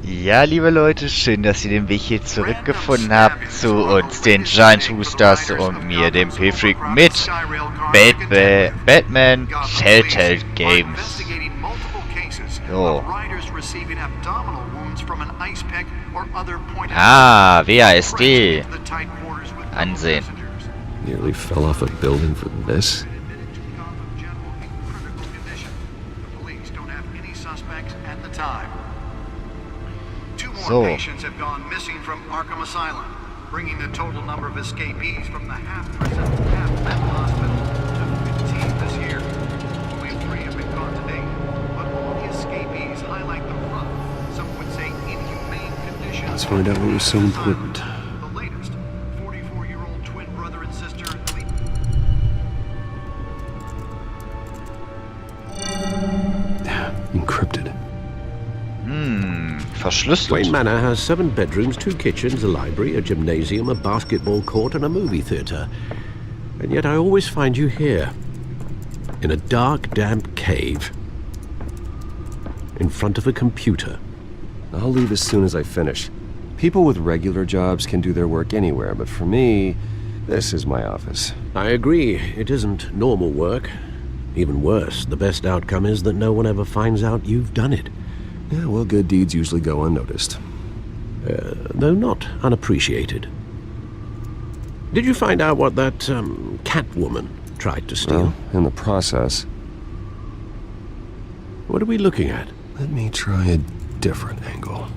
Ja, liebe Leute, schön, dass ihr den Weg hier zurückgefunden habt zu uns, den Giant Roosters und mir, dem P-Freak mit Batman Telltale Games. So. Ah, WASD. Ansehen. Nearly fell off a building for this. So. Patients have gone missing from Arkham Asylum, bringing the total number of escapees from the half-prison, half-mental hospital to 15 this year. Only 3 have been caught to date, but all the escapees highlight the rough, some would say inhumane conditions. Let's find out what was so important. The latest, 44-year-old twin brother and sister. Encrypted. Verschlüsselt. Wayne Manor has 7 bedrooms, 2 kitchens, a library, a gymnasium, a basketball court, and a movie theatre. And yet I always find you here, in a dark, damp cave, in front of a computer. I'll leave as soon as I finish. People with regular jobs can do their work anywhere, but for me, this is my office. I agree, it isn't normal work. Even worse, the best outcome is that no one ever finds out you've done it. Yeah, well, good deeds usually go unnoticed. Though not unappreciated. Did you find out what that, Catwoman tried to steal? Well, in the process. What are we looking at? Let me try a different angle.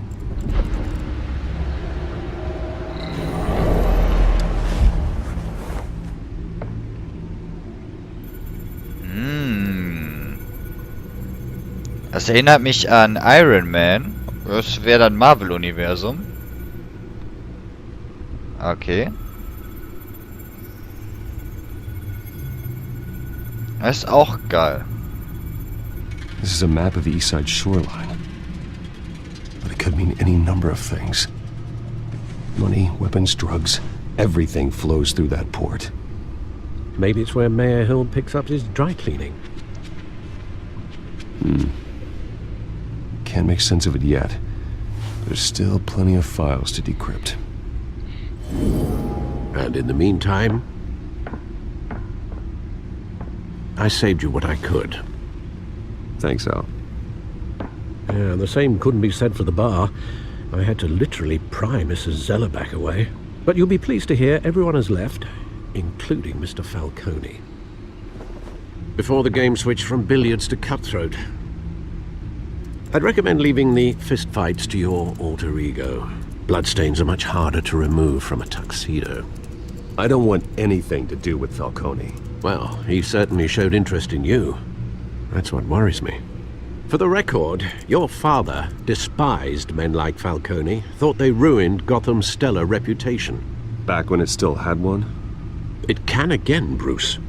Das erinnert mich an Iron Man. Das wäre dann Marvel-Universum. Okay. Das ist auch geil. This is a map of the East Side shoreline. But it could mean any number of things. Money, weapons, drugs, everything flows through that port. Maybe it's where Mayor Hill picks up his dry cleaning. Can't make sense of it yet. There's still plenty of files to decrypt. And in the meantime, I saved you what I could. Thanks, Al. Yeah, the same couldn't be said for the bar. I had to literally pry Mrs. Zeller back away. But you'll be pleased to hear everyone has left, including Mr. Falcone. Before the game switched from billiards to cutthroat. I'd recommend leaving the fistfights to your alter ego. Bloodstains are much harder to remove from a tuxedo. I don't want anything to do with Falcone. Well, he certainly showed interest in you. That's what worries me. For the record, your father despised men like Falcone, thought they ruined Gotham's stellar reputation. Back when it still had one? It can again, Bruce.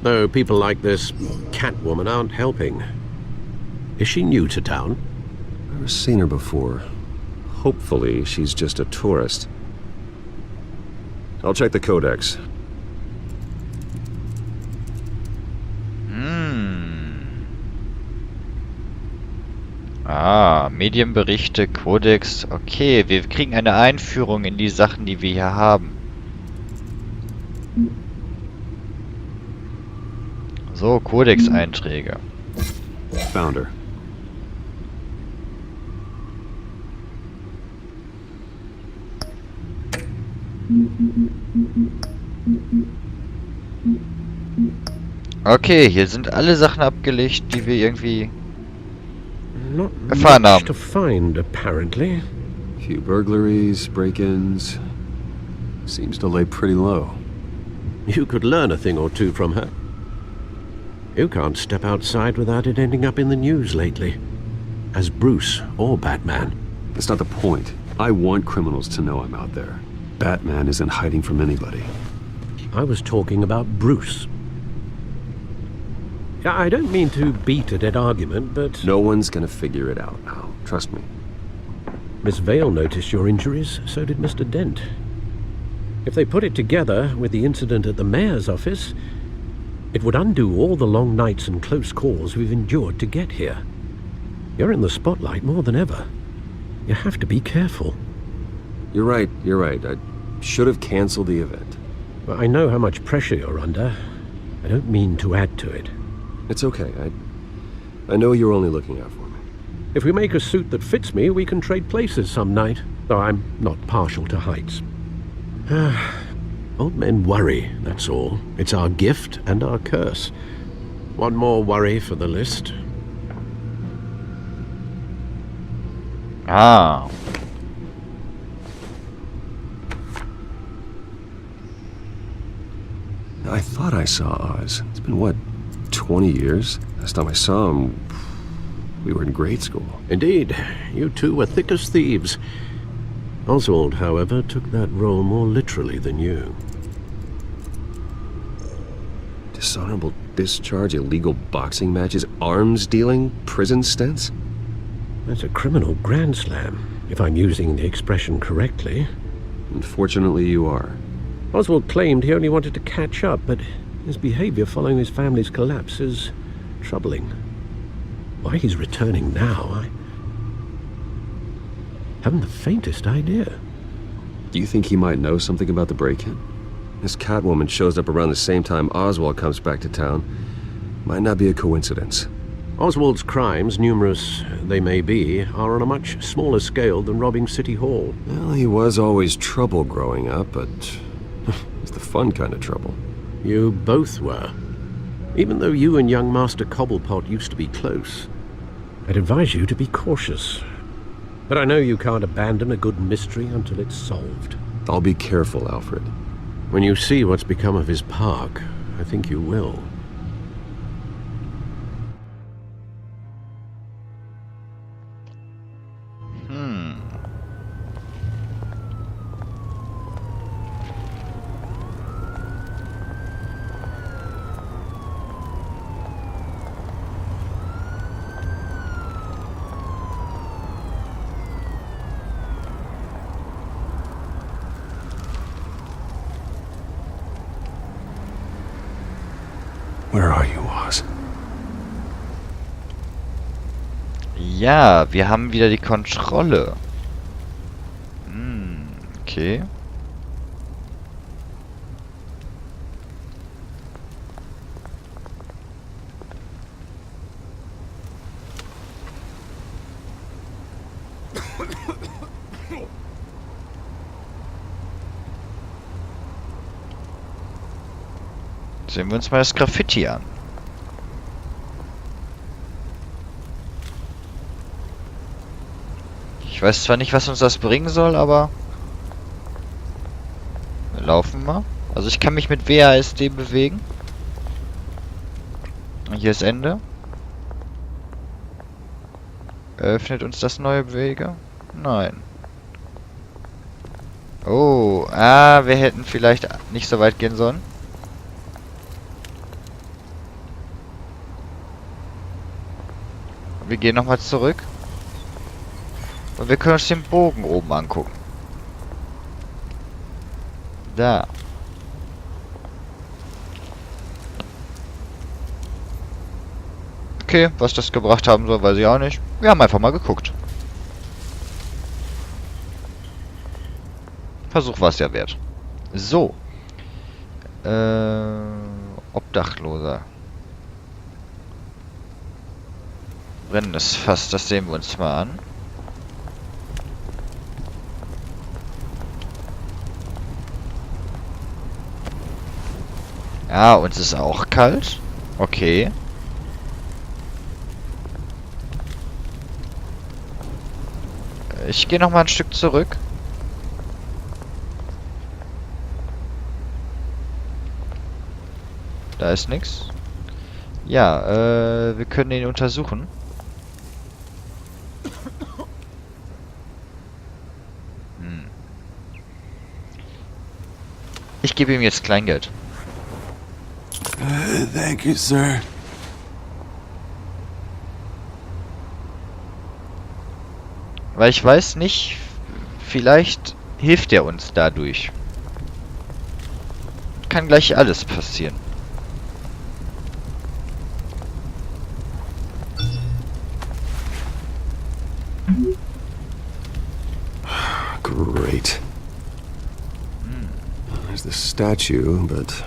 Though people like this Catwoman aren't helping. Is she new to town? Never seen her before. Hopefully, she's just a tourist. I'll check the codex. Medienberichte, Kodex. Okay, wir kriegen eine Einführung in die Sachen, die wir hier haben. So, Kodex-Einträge. Found her. Okay, hier sind alle Sachen abgelegt, die wir irgendwie Not erfahren much haben. to find, apparently. Few burglaries, break-ins. Seems to lay pretty low. You could learn a thing or two from her. You can't step outside without it ending up in the news lately. As Bruce or Batman. That's not the point. I want criminals to know I'm out there. Batman isn't hiding from anybody. I was talking about Bruce. I don't mean to beat a dead argument, but... No one's gonna figure it out now. Trust me. Miss Vale noticed your injuries, so did Mr. Dent. If they put it together with the incident at the mayor's office, it would undo all the long nights and close calls we've endured to get here. You're in the spotlight more than ever. You have to be careful. You're right. I should have canceled the event. Well, I know how much pressure you're under. I don't mean to add to it. It's okay. I know you're only looking out for me. If we make a suit that fits me, we can trade places some night, though I'm not partial to heights. Old men worry, that's all. It's our gift and our curse. One more worry for the list. Ah. I thought I saw Oz. It's been, what, 20 years? Last time I saw him, we were in grade school. Indeed, you two were thick as thieves. Oswald, however, took that role more literally than you. Dishonorable discharge, illegal boxing matches, arms dealing, prison stints? That's a criminal grand slam, if I'm using the expression correctly. Unfortunately, you are. Oswald claimed he only wanted to catch up, but his behavior following his family's collapse is troubling. Why he's returning now, I haven't the faintest idea. Do you think he might know something about the break-in? This Catwoman shows up around the same time Oswald comes back to town. Might not be a coincidence. Oswald's crimes, numerous they may be, are on a much smaller scale than robbing City Hall. Well, he was always trouble growing up, but it's the fun kind of trouble. You both were. Even though you and young Master Cobblepot used to be close, I'd advise you to be cautious. But I know you can't abandon a good mystery until it's solved. I'll be careful, Alfred. When you see what's become of his park, I think you will. Where are you, Oz? Ja, wir haben wieder die Kontrolle. Okay. Sehen wir uns mal das Graffiti an. Ich weiß zwar nicht, was uns das bringen soll, aber wir laufen mal. Also ich kann mich mit WASD bewegen. Und hier ist Ende. Eröffnet uns das neue Wege? Nein. Oh, wir hätten vielleicht nicht so weit gehen sollen. Wir gehen nochmal zurück. Und wir können uns den Bogen oben angucken. Da. Okay, was das gebracht haben soll, weiß ich auch nicht. Wir haben einfach mal geguckt. Versuch war es ja wert. So. Obdachloser. Brennendes Fass, das sehen wir uns mal an. Ja, uns ist auch kalt. Okay. Ich gehe noch mal ein Stück zurück. Da ist nichts. Ja, wir können ihn untersuchen. Ich gebe ihm jetzt Kleingeld. Thank you, sir. Weil ich weiß nicht, vielleicht hilft er uns dadurch. Kann gleich alles passieren. Great. There's the statue, but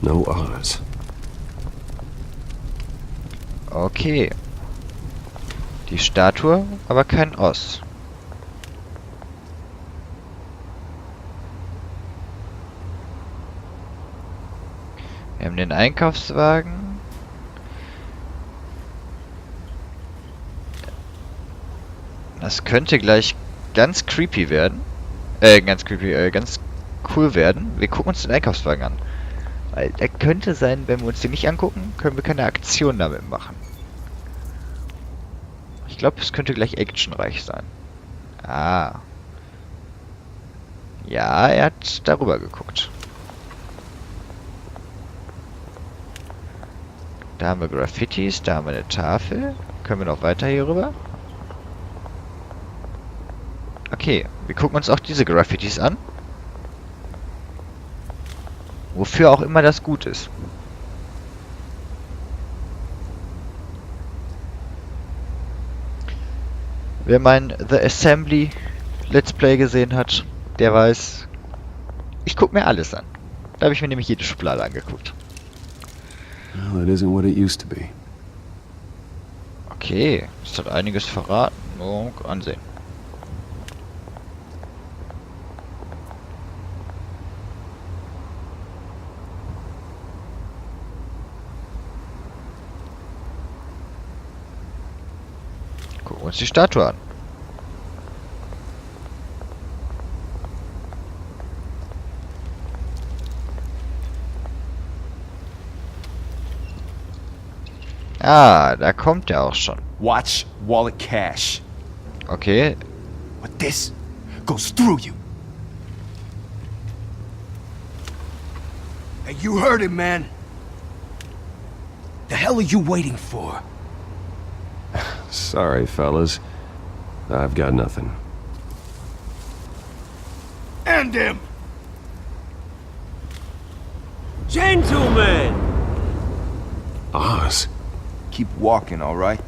no Oz. Okay. Die Statue, aber kein Oz. Wir haben den Einkaufswagen. Das könnte gleich ganz creepy werden. Ganz cool werden. Wir gucken uns den Einkaufswagen an. Weil der könnte sein, wenn wir uns den nicht angucken, können wir keine Aktion damit machen. Ich glaube, es könnte gleich actionreich sein. Ah. Ja, er hat darüber geguckt. Da haben wir Graffitis, da haben wir eine Tafel. Können wir noch weiter hier rüber? Okay, wir gucken uns auch diese Graffitis an. Wofür auch immer das gut ist. Wer mein The Assembly Let's Play gesehen hat, der weiß, ich gucke mir alles an. Da habe ich mir nämlich jede Schublade angeguckt. Well, it isn't what it used to be. Okay, das hat einiges verraten. Oh, ansehen. Gucken wir uns die Statue an. Ah, da kommt er auch schon. Watch wallet cash. Okay. But this goes through you. Hey, you heard him, man. The hell are you waiting for? Sorry, fellas. I've got nothing. End him! Gentlemen! Oz? Keep walking, all right?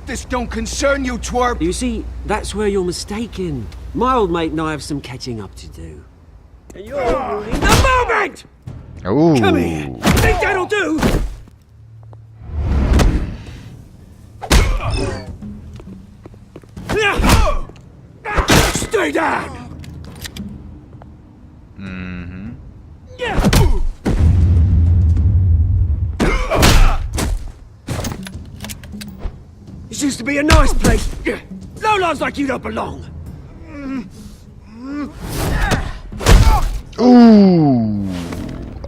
This don't concern you, twerp! You see, that's where you're mistaken. My old mate and I have some catching up to do. And you're ruining the moment! Ooh. Come here! Think that'll do? Stay down! Mhm. This used to be a nice place. Lowlifes like you don't belong.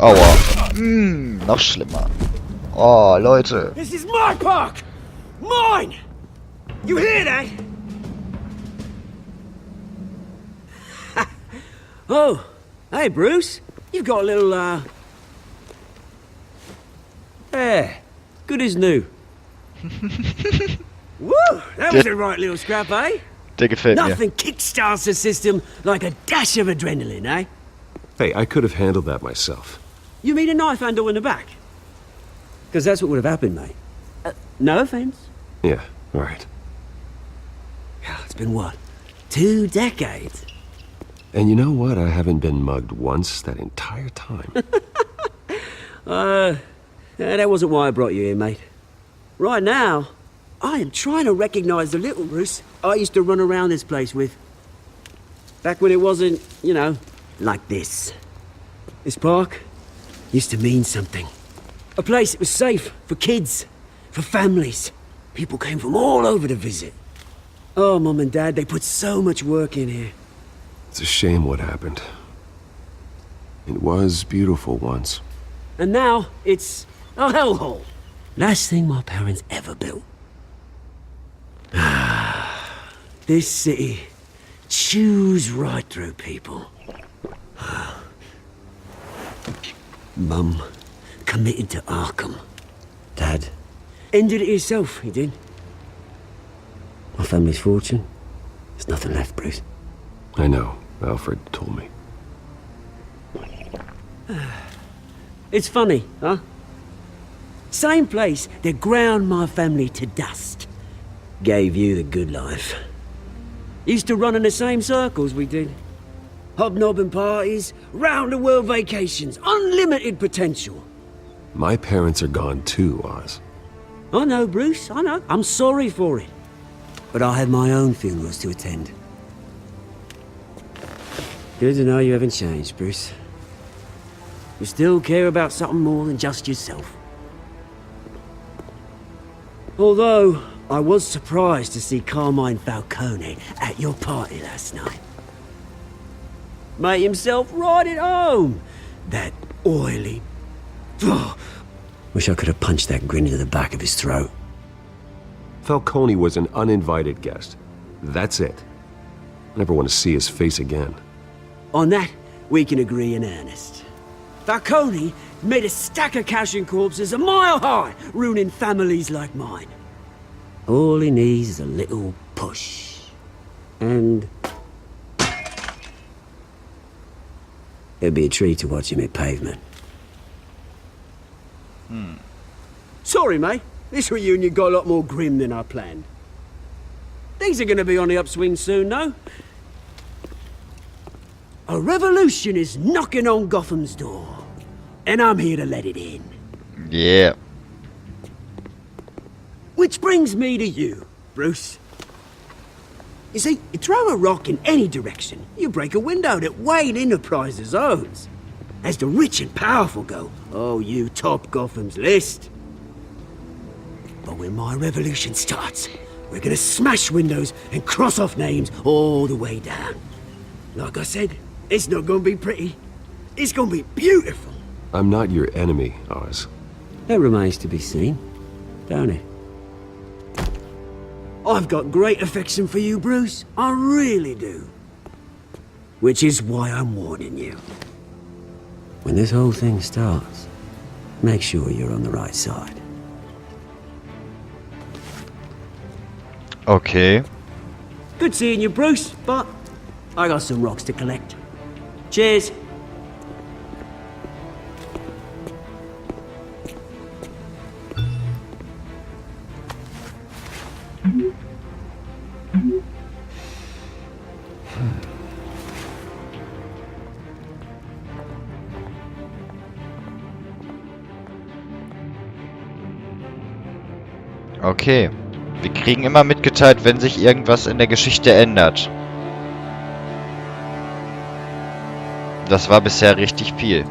Aua. Noch schlimmer. Oh, Leute. This is my park! Mine! You hear that? Oh, hey, Bruce. You've got a little, Yeah, good as new. Woo! That was a right little scrap, eh? Der gefällt mir. Nothing kickstarts the system like a dash of adrenaline, eh? Hey, I could have handled that myself. You mean a knife handle in the back? Because that's what would have happened, mate. No offense. Yeah, right. It's been what? 2 decades? And you know what? I haven't been mugged once that entire time. That wasn't why I brought you here, mate. Right now, I am trying to recognize the little Bruce I used to run around this place with. Back when it wasn't, you know, like this. This park used to mean something. A place that was safe for kids, for families. People came from all over to visit. Oh, Mum and Dad, they put so much work in here. It's a shame what happened. It was beautiful once. And now, it's a hellhole. Last thing my parents ever built. This city chews right through people. Mum committed to Arkham. Dad ended it himself, he did. My family's fortune, there's nothing left, Bruce. I know. Alfred told me. It's funny, huh? Same place that ground my family to dust. Gave you the good life. Used to run in the same circles we did. Hobnobbing parties, round-the-world vacations, unlimited potential. My parents are gone too, Oz. I know, Bruce, I know. I'm sorry for it. But I had my own funerals to attend. Good to know you haven't changed, Bruce. You still care about something more than just yourself. Although, I was surprised to see Carmine Falcone at your party last night. Made himself right at home. That oily... Wish I could have punched that grin into the back of his throat. Falcone was an uninvited guest. That's it. I never want to see his face again. On that, we can agree in earnest. Falcone made a stack of cashing corpses a mile high, ruining families like mine. All he needs is a little push. And... it'd be a treat to watch him hit pavement. Sorry, mate. This reunion got a lot more grim than I planned. Things are gonna be on the upswing soon, though. A revolution is knocking on Gotham's door. And I'm here to let it in. Yeah. Which brings me to you, Bruce. You see, you throw a rock in any direction, you break a window that Wayne Enterprises owns. As the rich and powerful go, oh, you top Gotham's list. But when my revolution starts, we're gonna smash windows and cross off names all the way down. Like I said, it's not gonna be pretty. It's gonna be beautiful. I'm not your enemy, Oz. That remains to be seen, don't it? I've got great affection for you, Bruce. I really do. Which is why I'm warning you. When this whole thing starts, make sure you're on the right side. Okay. Good seeing you, Bruce, but I got some rocks to collect. Cheers. Okay. Wir kriegen immer mitgeteilt, wenn sich irgendwas in der Geschichte ändert. Das war bisher richtig viel.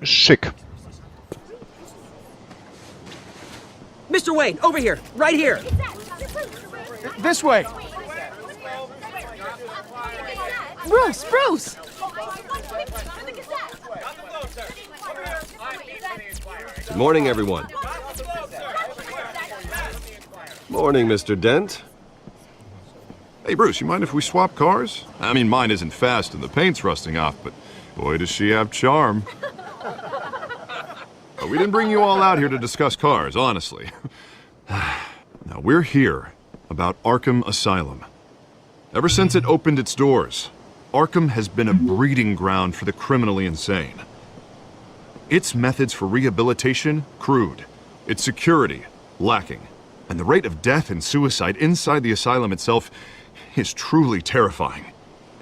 Schick. Mr. Wayne, over here, right here. This way! Bruce, Bruce! Good morning, everyone. Morning, Mr. Dent. Hey, Bruce, you mind if we swap cars? I mean, mine isn't fast and the paint's rusting off, but boy, does she have charm. We didn't bring you all out here to discuss cars, honestly. Now, we're here about Arkham Asylum. Ever since it opened its doors, Arkham has been a breeding ground for the criminally insane. Its methods for rehabilitation, crude. Its security, lacking. And the rate of death and suicide inside the asylum itself is truly terrifying.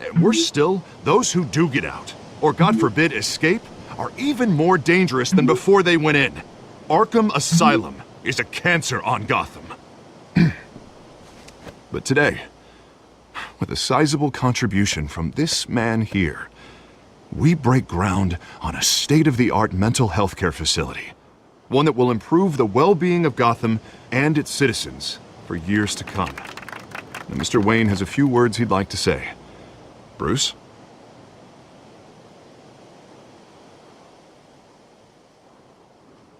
And worse still, those who do get out, or God forbid escape, are even more dangerous than before they went in. Arkham Asylum is a cancer on Gotham. But today, with a sizable contribution from this man here, we break ground on a state-of-the-art mental health care facility. One that will improve the well-being of Gotham and its citizens for years to come. Now, Mr. Wayne has a few words he'd like to say. Bruce?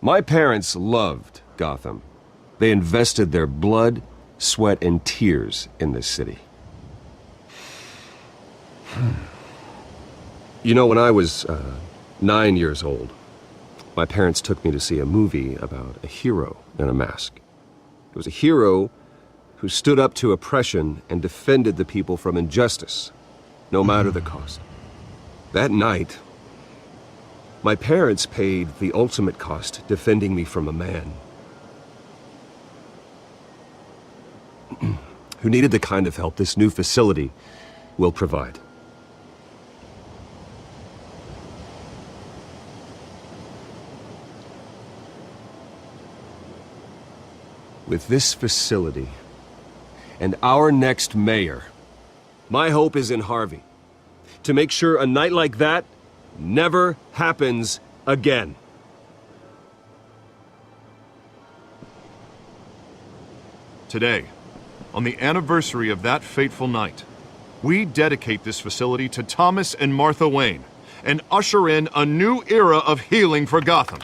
My parents loved Gotham. They invested their blood, sweat, and tears in this city. You know, when I was 9 years old, my parents took me to see a movie about a hero in a mask. It was a hero who stood up to oppression and defended the people from injustice, no matter the cost. That night, My parents paid the ultimate cost defending me from a man who needed the kind of help this new facility will provide. With this facility and our next mayor, my hope is in Harvey. To make sure a night like that never happens again. Today, on the anniversary of that fateful night, we dedicate this facility to Thomas and Martha Wayne and usher in a new era of healing for Gotham.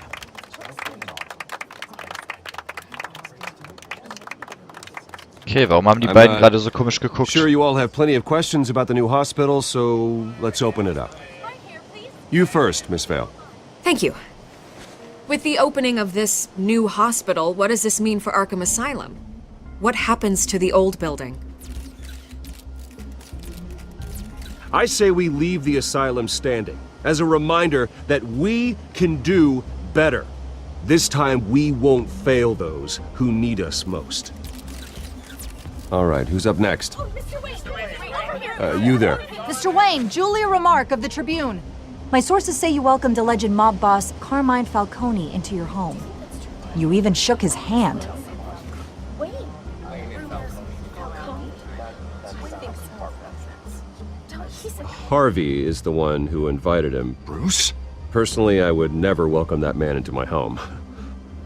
Okay, warum haben die beiden gerade so komisch geguckt? Sure, you all have plenty of questions about the new hospital, so let's open it up. You first, Miss Vale. Thank you. With the opening of this new hospital, what does this mean for Arkham Asylum? What happens to the old building? I say we leave the asylum standing, as a reminder that we can do better. This time we won't fail those who need us most. All right, who's up next? You there. Mr. Wayne, Julia Remark of the Tribune. My sources say you welcomed alleged mob boss Carmine Falcone into your home. You even shook his hand. Harvey is the one who invited him. Bruce? Personally, I would never welcome that man into my home.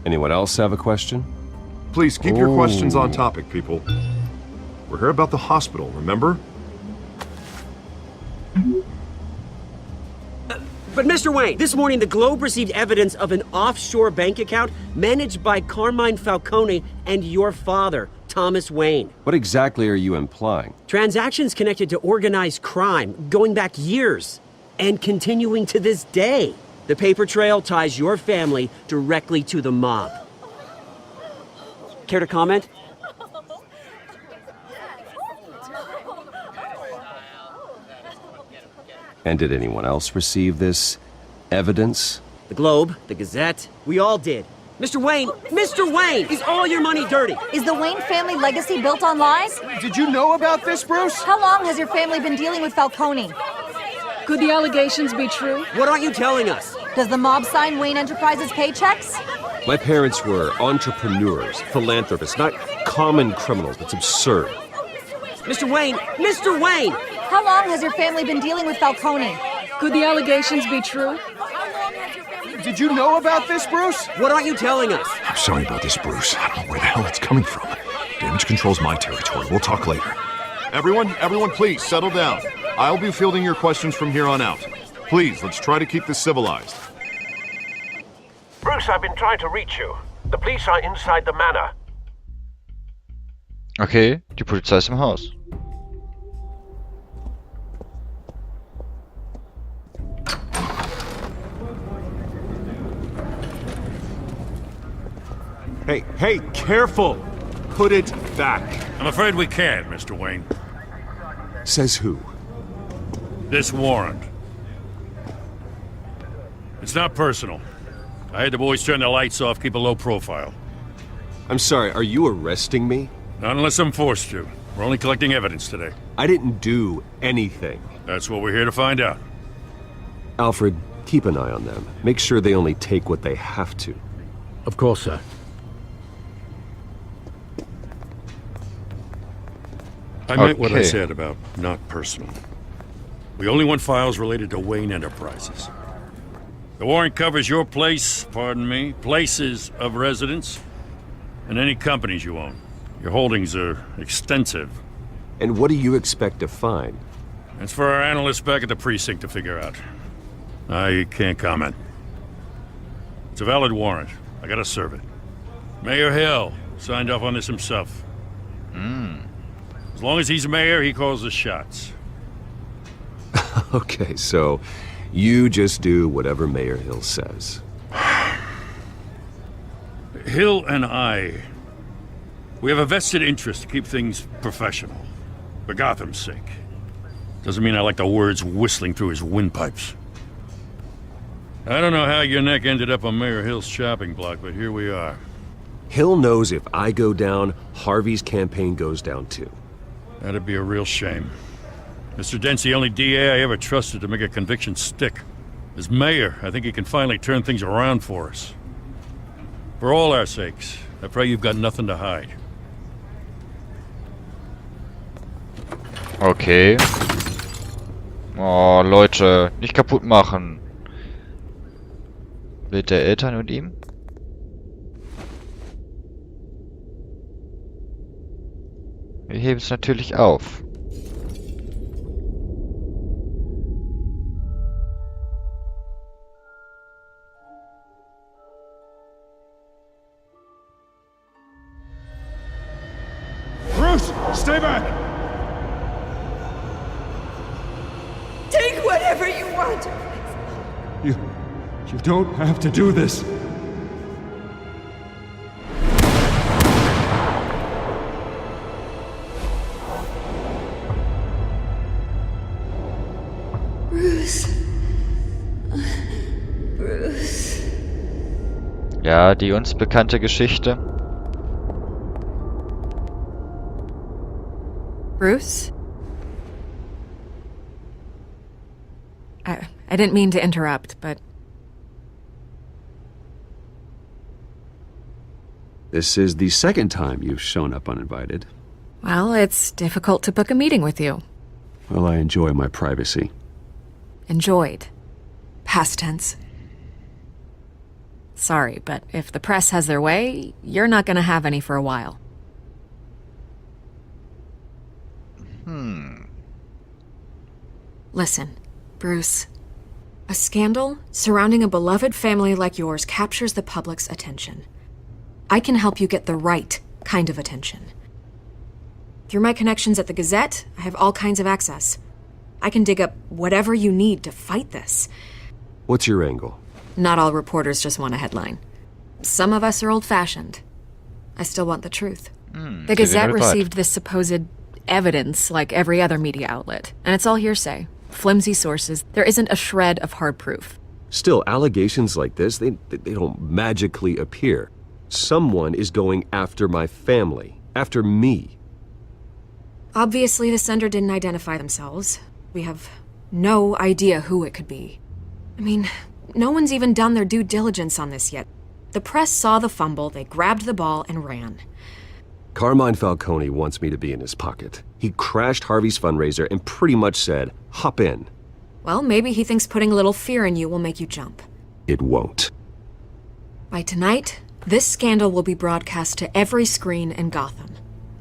Anyone else have a question? Please keep your questions on topic, people. We're here about the hospital, remember? But Mr. Wayne, this morning the Globe received evidence of an offshore bank account managed by Carmine Falcone and your father, Thomas Wayne. What exactly are you implying? Transactions connected to organized crime going back years and continuing to this day. The paper trail ties your family directly to the mob. Care to comment? And did anyone else receive this evidence? The Globe, the Gazette, we all did. Mr. Wayne, is all your money dirty? Is the Wayne family legacy built on lies? Did you know about this, Bruce? How long has your family been dealing with Falcone? Could the allegations be true? What aren't you telling us? Does the mob sign Wayne Enterprises paychecks? My parents were entrepreneurs, philanthropists, not common criminals. That's absurd. Mr. Wayne! How long has your family been dealing with Falcone? Could the allegations be true? Did you know about this, Bruce? What aren't you telling us? I'm sorry about this, Bruce. I don't know where the hell it's coming from. Damage control's my territory. We'll talk later. Everyone, please, settle down. I'll be fielding your questions from here on out. Please, let's try to keep this civilized. Bruce, I've been trying to reach you. The police are inside the manor. Okay, die Polizei ist im Haus. Hey, careful! Put it back. I'm afraid we can't, Mr. Wayne. Says who? This warrant. It's not personal. I had the boys turn the lights off, keep a low profile. I'm sorry, are you arresting me? Not unless I'm forced to. We're only collecting evidence today. I didn't do anything. That's what we're here to find out. Alfred, keep an eye on them. Make sure they only take what they have to. Of course, sir. I meant what I Okay. said about not personal. We only want files related to Wayne Enterprises. The warrant covers your places of residence, and any companies you own. Your holdings are extensive. And what do you expect to find? That's for our analysts back at the precinct to figure out. I can't comment. It's a valid warrant. I gotta serve it. Mayor Hill signed off on this himself. As long as he's mayor, he calls the shots. Okay, so you just do whatever Mayor Hill says. Hill and we have a vested interest to keep things professional. For Gotham's sake. Doesn't mean I like the words whistling through his windpipes. I don't know how your neck ended up on Mayor Hill's shopping block, but here we are. Hill knows if I go down, Harvey's campaign goes down too. That'd be a real shame. Mr. Dent's the only DA I ever trusted to make a conviction stick. As mayor, I think he can finally turn things around for us. For all our sakes, I pray you've got nothing to hide. Okay. Oh, Leute, nicht kaputt machen. Bild der Eltern und ihm? Wir heben es natürlich auf. Bruce, stay back! Take whatever you want. You don't have to do this. Bruce. Ja, die uns bekannte Geschichte. Bruce? I didn't mean to interrupt, but... This is the second time you've shown up uninvited. Well, it's difficult to book a meeting with you. Well, I enjoy my privacy. Enjoyed. Past tense. Sorry, but if the press has their way, you're not gonna have any for a while. Listen, Bruce. A scandal surrounding a beloved family like yours captures the public's attention. I can help you get the right kind of attention. Through my connections at the Gazette, I have all kinds of access. I can dig up whatever you need to fight this. What's your angle? Not all reporters just want a headline. Some of us are old-fashioned. I still want the truth. The Gazette received this supposed evidence like every other media outlet, and it's all hearsay. Flimsy sources. There isn't a shred of hard proof. Still, allegations like this, they don't magically appear. Someone is going after my family. After me. Obviously, the sender didn't identify themselves. We have no idea who it could be. I mean, no one's even done their due diligence on this yet. The press saw the fumble, they grabbed the ball and ran. Carmine Falcone wants me to be in his pocket. He crashed Harvey's fundraiser and pretty much said, hop in. Well, maybe he thinks putting a little fear in you will make you jump. It won't. By tonight, this scandal will be broadcast to every screen in Gotham.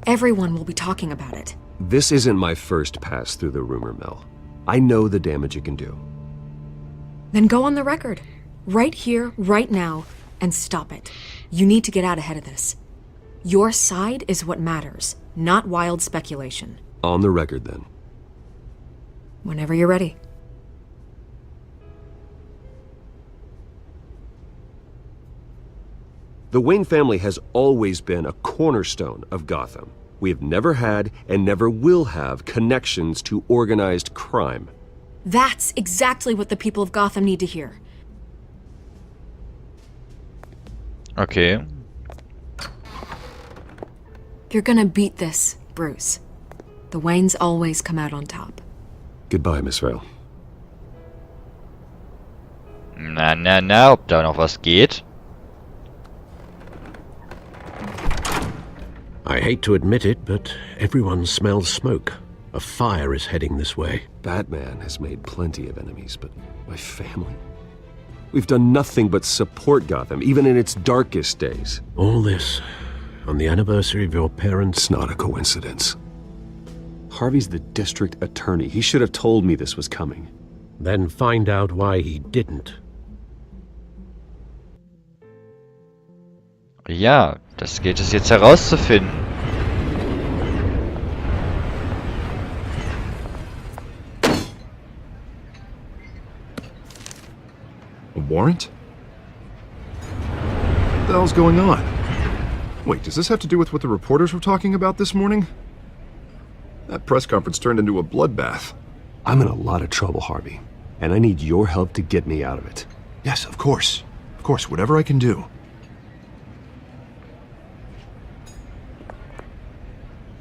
Everyone will be talking about it. This isn't my first pass through the rumor mill. I know the damage it can do. Then go on the record. Right here, right now, and stop it. You need to get out ahead of this. Your side is what matters, not wild speculation. On the record, then. Whenever you're ready. The Wayne family has always been a cornerstone of Gotham. We have never had and never will have connections to organized crime. That's exactly what the people of Gotham need to hear. Okay. You're gonna beat this, Bruce. The Waynes always come out on top. Goodbye, Miss Vale. Na, ob da noch was geht? I hate to admit it, but everyone smells smoke. A fire is heading this way. Batman has made plenty of enemies, but my family? We've done nothing but support Gotham, even in its darkest days. All this on the anniversary of your parents'... It's not a coincidence. Harvey's the district attorney. He should have told me this was coming. Then find out why he didn't. Ja, das gilt es jetzt herauszufinden. A warrant? What the hell's going on? Wait, does this have to do with what the reporters were talking about this morning? That press conference turned into a bloodbath. I'm in a lot of trouble, Harvey, and I need your help to get me out of it. Yes, of course. Of course, whatever I can do.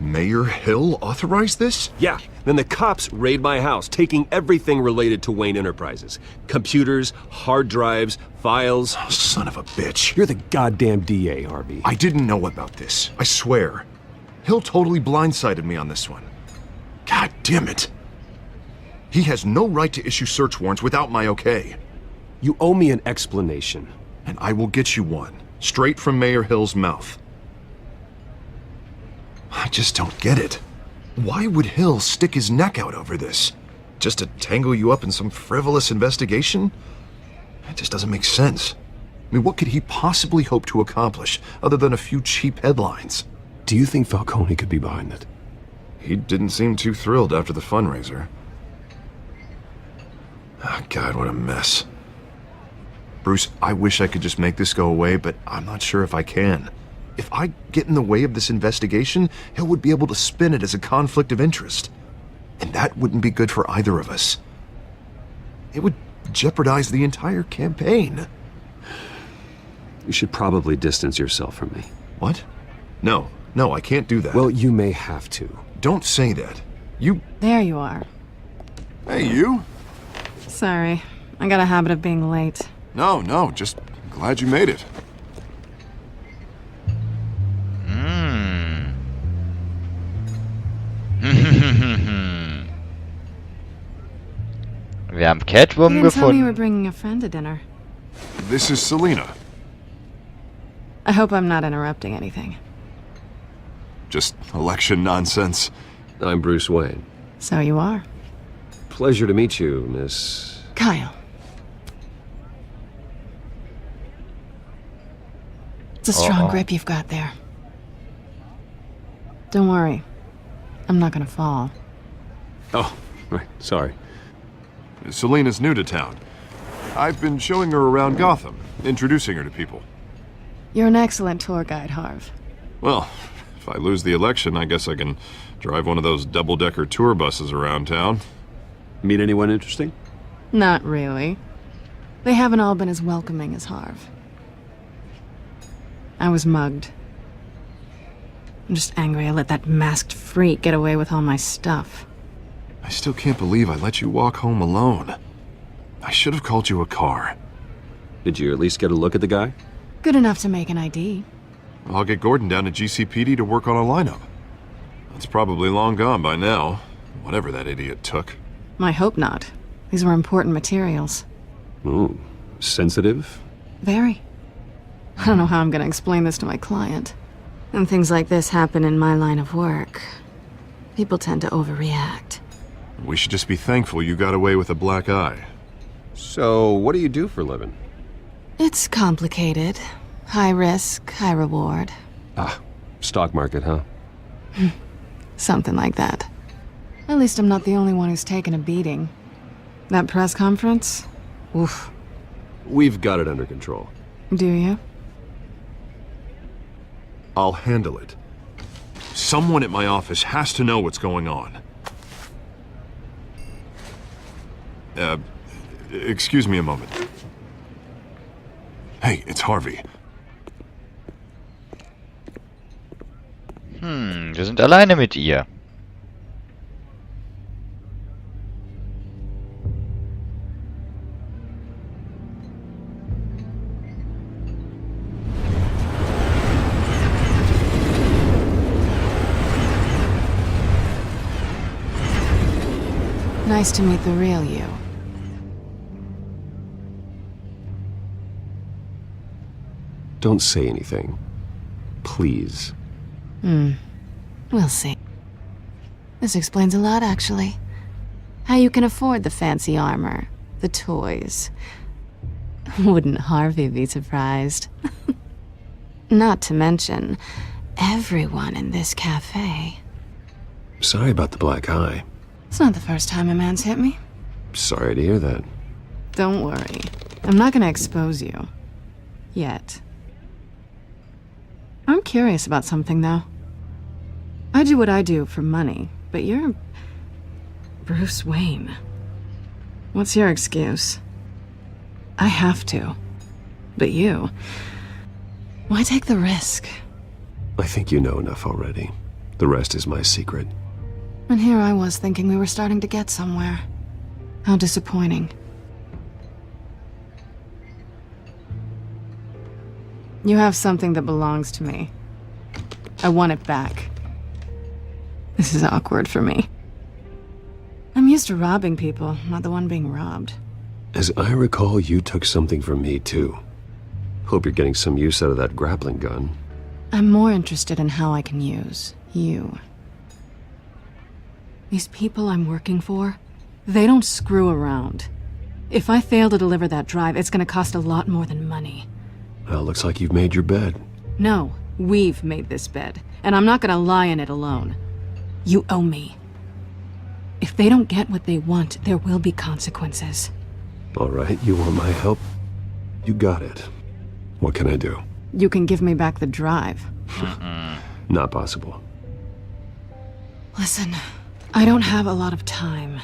Mayor Hill authorized this? Yeah, then the cops raid my house, taking everything related to Wayne Enterprises. Computers, hard drives, files. Oh, son of a bitch. You're the goddamn DA, Harvey. I didn't know about this. I swear. Hill totally blindsided me on this one. God damn it. He has no right to issue search warrants without my okay. You owe me an explanation. And I will get you one, straight from Mayor Hill's mouth. I just don't get it. Why would Hill stick his neck out over this? Just to tangle you up in some frivolous investigation? It just doesn't make sense. I mean, what could he possibly hope to accomplish other than a few cheap headlines? Do you think Falcone could be behind it? He didn't seem too thrilled after the fundraiser. Oh, God, what a mess. Bruce, I wish I could just make this go away, but I'm not sure if I can. If I get in the way of this investigation, Hill would be able to spin it as a conflict of interest. And that wouldn't be good for either of us. It would jeopardize the entire campaign. You should probably distance yourself from me. What? No, I can't do that. Well, you may have to. Don't say that. You... There you are. Hey, you? Sorry. I got a habit of being late. No, just glad you made it. Wir haben Catwoman You didn't tell me you were gefunden. bringing a friend to dinner. This is Selina. I hope I'm not interrupting anything. Just election nonsense. I'm Bruce Wayne. So you are. Pleasure to meet you, Miss... Kyle. It's a strong grip you've got there. Don't worry. I'm not gonna fall. Oh, right, sorry. Selina's new to town. I've been showing her around Gotham, introducing her to people. You're an excellent tour guide, Harv. Well, if I lose the election, I guess I can drive one of those double-decker tour buses around town. Meet anyone interesting? Not really. They haven't all been as welcoming as Harv. I was mugged. I'm just angry I let that masked freak get away with all my stuff. I still can't believe I let you walk home alone. I should have called you a car. Did you at least get a look at the guy? Good enough to make an ID. I'll get Gordon down to GCPD to work on a lineup. That's probably long gone by now, whatever that idiot took. I hope not. These were important materials. Ooh, sensitive? Very. I don't know how I'm gonna explain this to my client. And things like this happen in my line of work. People tend to overreact. We should just be thankful you got away with a black eye. So, what do you do for a living? It's complicated. High risk, high reward. Ah, stock market, huh? Something like that. At least I'm not the only one who's taken a beating. That press conference? Oof. We've got it under control. Do you? I'll handle it. Someone at my office has to know what's going on. Excuse me a moment. Hey, it's Harvey. Wir sind alleine mit ihr. Nice to meet the real you. Don't say anything. Please. We'll see. This explains a lot, actually. How you can afford the fancy armor, the toys. Wouldn't Harvey be surprised? Not to mention, everyone in this cafe. Sorry about the black eye. It's not the first time a man's hit me. Sorry to hear that. Don't worry. I'm not gonna expose you. Yet. I'm curious about something, though. I do what I do for money, but you're... Bruce Wayne. What's your excuse? I have to. But you... why take the risk? I think you know enough already. The rest is my secret. And here I was thinking we were starting to get somewhere. How disappointing. You have something that belongs to me. I want it back. This is awkward for me. I'm used to robbing people, not the one being robbed. As I recall, you took something from me, too. Hope you're getting some use out of that grappling gun. I'm more interested in how I can use you. These people I'm working for, they don't screw around. If I fail to deliver that drive, it's gonna cost a lot more than money. Well, looks like you've made your bed. No, we've made this bed, and I'm not gonna lie in it alone. You owe me. If they don't get what they want, there will be consequences. All right, you want my help? You got it. What can I do? You can give me back the drive. Not possible. Listen, I don't have a lot of time.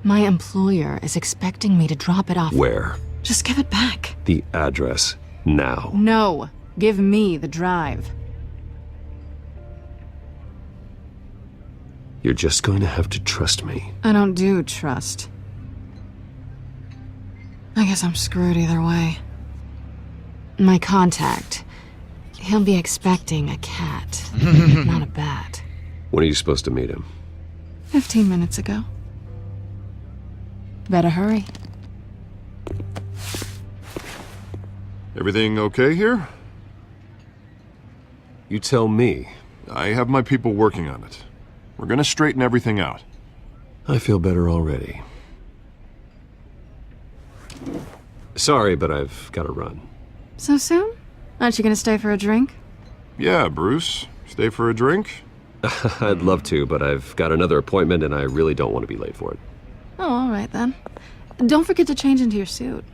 My employer is expecting me to drop it off. Where? Just give it back. The address. Now. No, give me the drive. You're just going to have to trust me. I don't do trust. I guess I'm screwed either way. My contact, he'll be expecting a cat, not a bat. When are you supposed to meet him? 15 minutes ago. Better hurry. Everything okay here? You tell me. I have my people working on it. We're gonna straighten everything out. I feel better already. Sorry, but I've got to run. So soon? Aren't you gonna stay for a drink? Yeah, Bruce. Stay for a drink? I'd love to, but I've got another appointment and I really don't want to be late for it. Oh, all right then. Don't forget to change into your suit.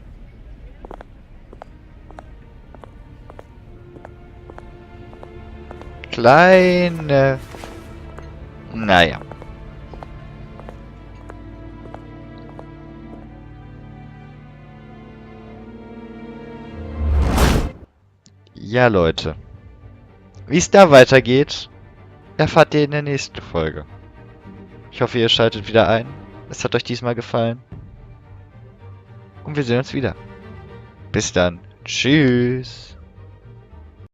Kleine... Naja. Ja, Leute. Wie es da weitergeht, erfahrt ihr in der nächsten Folge. Ich hoffe, ihr schaltet wieder ein. Es hat euch diesmal gefallen. Und wir sehen uns wieder. Bis dann. Tschüss.